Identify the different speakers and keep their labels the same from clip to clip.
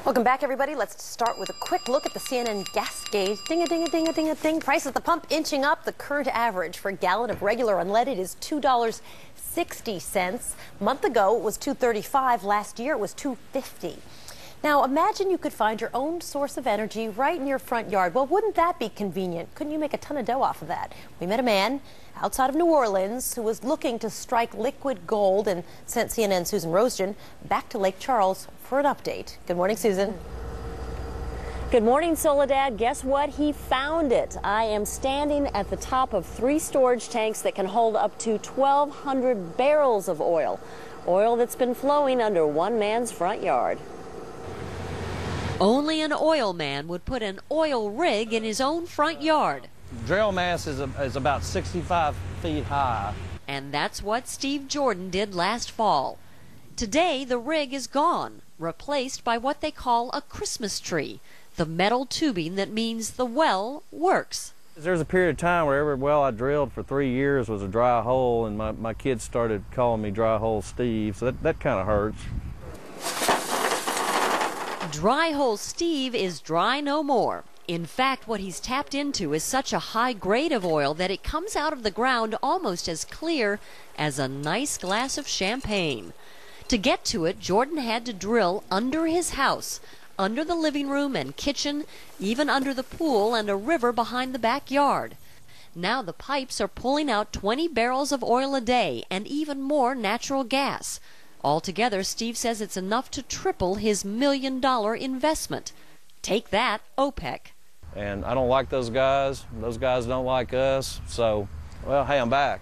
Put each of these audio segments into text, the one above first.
Speaker 1: Welcome back, everybody. Let's start with a quick look at the CNN gas gauge. Ding-a-ding-a-ding-a-ding-a-ding. Price at the pump inching up. The current average for a gallon of regular unleaded is $2.60. A month ago, it was $2.35. Last year, it was $2.50. Now, imagine you could find your own source of energy right in your front yard. Well, wouldn't that be convenient? Couldn't you make a ton of dough off of that? We met a man outside of New Orleans who was looking to strike liquid gold and sent CNN's Susan Rosgen back to Lake Charles for an update. Good morning, Susan.
Speaker 2: Good morning, Soledad. Guess what? He found it. I am standing at the top of 3 storage tanks that can hold up to 1,200 barrels of oil. Oil that's been flowing under one man's front yard.
Speaker 3: Only an oil man would put an oil rig in his own front yard.
Speaker 4: Drill mass is about 65 feet high.
Speaker 3: And that's what Steve Jordan did last fall. Today, the rig is gone, replaced by what they call a Christmas tree, the metal tubing that means the well works.
Speaker 4: There's a period of time where every well I drilled for 3 years was a dry hole, and my kids started calling me Dry Hole Steve, so that kind of hurts.
Speaker 3: Dry Hole Steve is dry no more. In fact, what he's tapped into is such a high grade of oil that it comes out of the ground almost as clear as a nice glass of champagne. To get to it, Jordan had to drill under his house, under the living room and kitchen, even under the pool and a river behind the backyard. Now the pipes are pulling out 20 barrels of oil a day and even more natural gas. Altogether, Steve says it's enough to triple his $1 million investment. Take that, OPEC.
Speaker 4: And I don't like those guys. Those guys don't like us. So, well, hey, I'm back.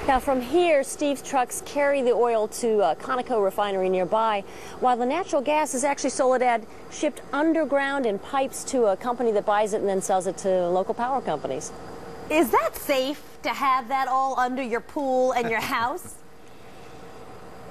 Speaker 2: Now, from here, Steve's trucks carry the oil to Conoco refinery nearby, while the natural gas is actually, Soledad, shipped underground in pipes to a company that buys it and then sells it to local power companies.
Speaker 1: Is that safe to have that all under your pool and your house?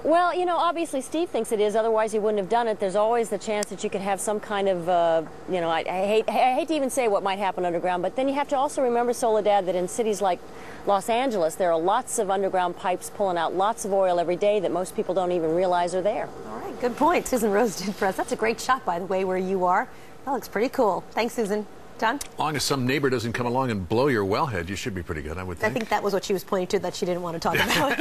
Speaker 2: Well, you know, obviously Steve thinks it is, otherwise he wouldn't have done it. There's always the chance that you could have some kind of, you know, I hate to even say what might happen underground, but then you have to also remember, Soledad, that in cities like Los Angeles, there are lots of underground pipes pulling out lots of oil every day that most people don't even realize are there.
Speaker 1: All right, good point. Susan Rosgen for us. That's a great shot, by the way, where you are. That looks pretty cool. Thanks, Susan. John?
Speaker 5: As long as some neighbor doesn't come along and blow your wellhead, you should be pretty good, I would think.
Speaker 1: I think that was what she was pointing to that she didn't want to talk about.